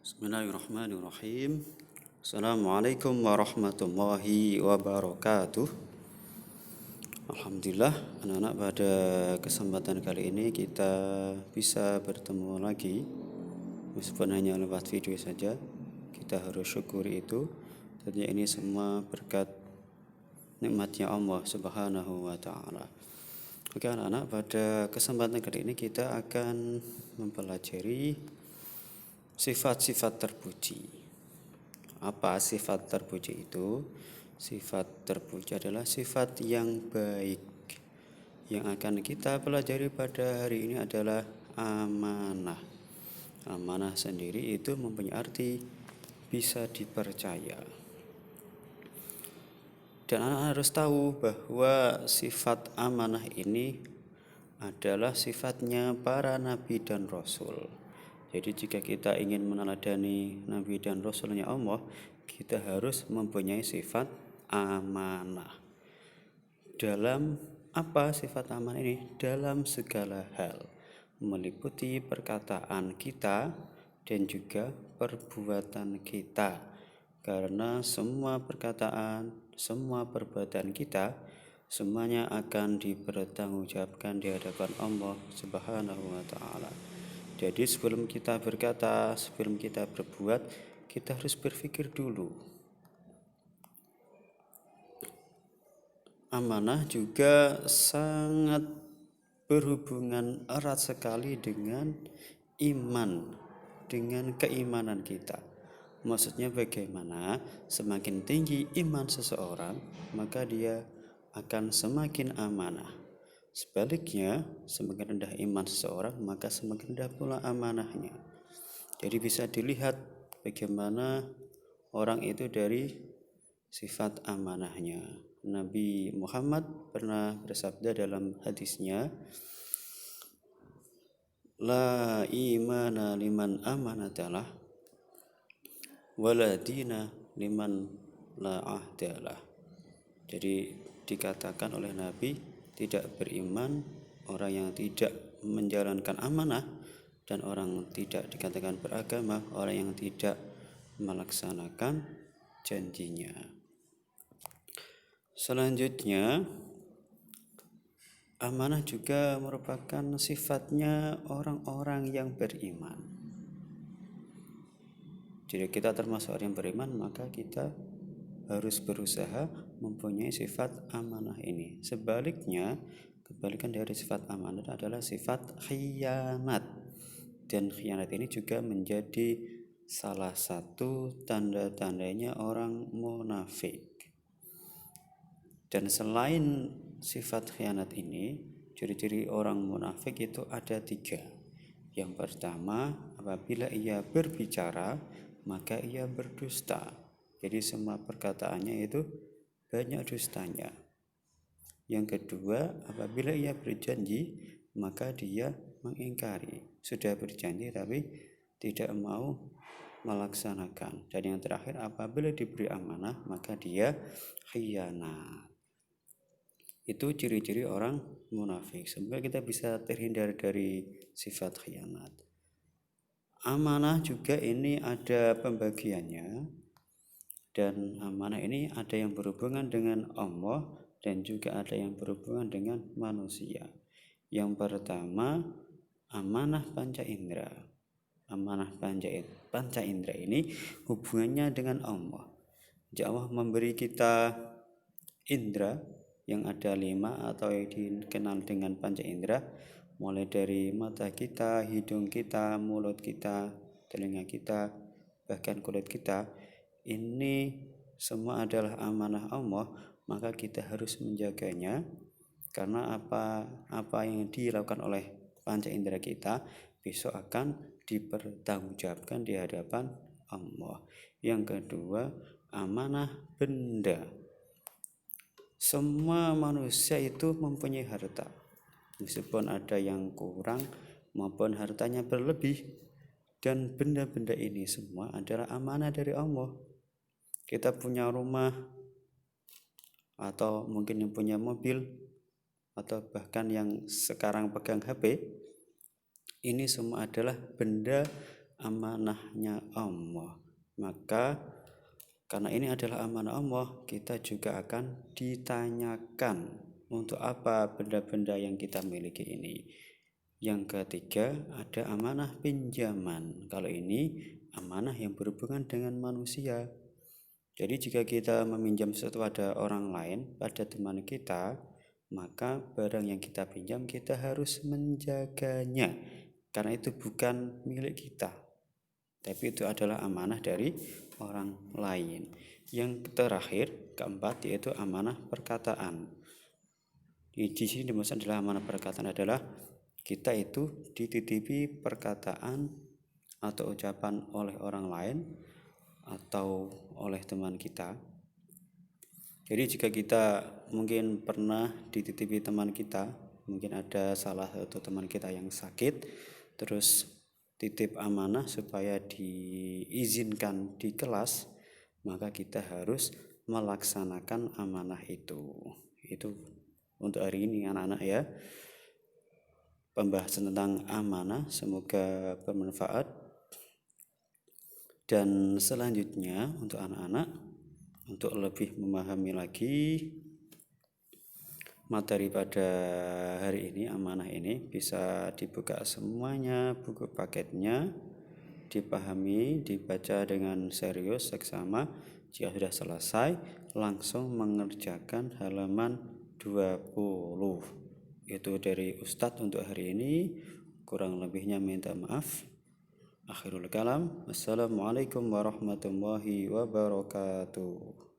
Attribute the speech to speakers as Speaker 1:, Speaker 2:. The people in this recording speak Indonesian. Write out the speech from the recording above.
Speaker 1: Bismillahirrahmanirrahim. Assalamualaikum warahmatullahi wabarakatuh. Alhamdulillah, anak-anak, pada kesempatan kali ini kita bisa bertemu lagi. Meskipun hanya lewat video saja, kita harus syukuri itu. Tentunya ini semua berkat nikmatnya Allah Subhanahu wa Ta'ala. Oke anak-anak, pada kesempatan kali ini kita akan mempelajari sifat-sifat terpuji. Apa sifat terpuji itu? Sifat terpuji adalah sifat yang baik. Yang akan kita pelajari pada hari ini adalah amanah. Amanah sendiri itu mempunyai arti bisa dipercaya. Dan anak harus tahu bahwa sifat amanah ini adalah sifatnya para nabi dan rasul. Jadi jika kita ingin meneladani nabi dan rasulnya Allah, kita harus mempunyai sifat amanah. Dalam apa sifat amanah ini? Dalam segala hal, meliputi perkataan kita dan juga perbuatan kita. Karena semua perkataan, semua perbuatan kita, semuanya akan dipertanggungjawabkan di hadapan Allah Subhanahu wa Ta'ala. Jadi sebelum kita berkata, sebelum kita berbuat, kita harus berpikir dulu. Amanah juga sangat berhubungan erat sekali dengan iman, dengan keimanan kita. Maksudnya bagaimana? Semakin tinggi iman seseorang, maka dia akan semakin amanah. Sebaliknya, semakin rendah iman seseorang, maka semakin rendah pula amanahnya. Jadi bisa dilihat bagaimana orang itu dari sifat amanahnya. Nabi Muhammad pernah bersabda dalam hadisnya, La imana liman amanatalah, wala dina liman la ahdalah. Jadi dikatakan oleh Nabi, tidak beriman orang yang tidak menjalankan amanah, dan orang tidak dikatakan beragama orang yang tidak melaksanakan janjinya. Selanjutnya, amanah juga merupakan sifatnya orang-orang yang beriman. Jika kita termasuk orang yang beriman, maka kita harus berusaha mempunyai sifat amanah ini. Sebaliknya, kebalikan dari sifat amanah adalah sifat khianat. Dan khianat ini juga menjadi salah satu tanda-tandanya orang munafik. Dan selain sifat khianat ini, ciri-ciri orang munafik itu ada 3. Yang pertama, apabila ia berbicara, maka ia berdusta. Jadi semua perkataannya itu banyak dustanya. Yang kedua, apabila ia berjanji, maka dia mengingkari. Sudah berjanji tapi tidak mau melaksanakan. Dan yang terakhir, apabila diberi amanah, maka dia khianat. Itu ciri-ciri orang munafik. Semoga kita bisa terhindar dari sifat khianat. Amanah juga ini ada pembagiannya. Dan amanah ini ada yang berhubungan dengan Allah dan juga ada yang berhubungan dengan manusia. Yang pertama, amanah panca indera. Amanah panca indera ini hubungannya dengan Allah. Jadi Allah memberi kita indera yang ada 5 atau yang dikenal dengan panca indera, mulai dari mata kita, hidung kita, mulut kita, telinga kita, bahkan kulit kita. Ini semua adalah amanah Allah, maka kita harus menjaganya, karena apa yang dilakukan oleh panca indera kita besok akan dipertanggungjawabkan di hadapan Allah. Yang kedua, amanah benda. Semua manusia itu mempunyai harta, meskipun ada yang kurang maupun hartanya berlebih, dan benda-benda ini semua adalah amanah dari Allah. Kita punya rumah, atau mungkin yang punya mobil, atau bahkan yang sekarang pegang HP, ini semua adalah benda amanahnya Allah. Maka karena ini adalah amanah Allah, kita juga akan ditanyakan untuk apa benda-benda yang kita miliki ini. Yang ketiga ada amanah pinjaman. Kalau ini amanah yang berhubungan dengan manusia. Jadi jika kita meminjam sesuatu pada orang lain, pada teman kita, maka barang yang kita pinjam kita harus menjaganya. Karena itu bukan milik kita, tapi itu adalah amanah dari orang lain. Yang terakhir, keempat, yaitu amanah perkataan. Di sini dimaksud adalah amanah perkataan adalah kita itu dititipi perkataan atau ucapan oleh orang lain atau oleh teman kita. Jadi jika kita mungkin pernah dititipi teman kita, mungkin ada salah satu teman kita yang sakit, terus titip amanah supaya diizinkan di kelas, maka kita harus melaksanakan amanah itu. Itu untuk hari ini anak-anak ya. Pembahasan tentang amanah semoga bermanfaat. Dan selanjutnya untuk anak-anak, untuk lebih memahami lagi materi pada hari ini, amanah ini, bisa dibuka semuanya buku paketnya, dipahami, dibaca dengan serius, seksama. Jika sudah selesai, langsung mengerjakan halaman 20. Itu dari Ustadz untuk hari ini. Kurang lebihnya minta maaf. Akhirul kalam. Assalamualaikum warahmatullahi wabarakatuh.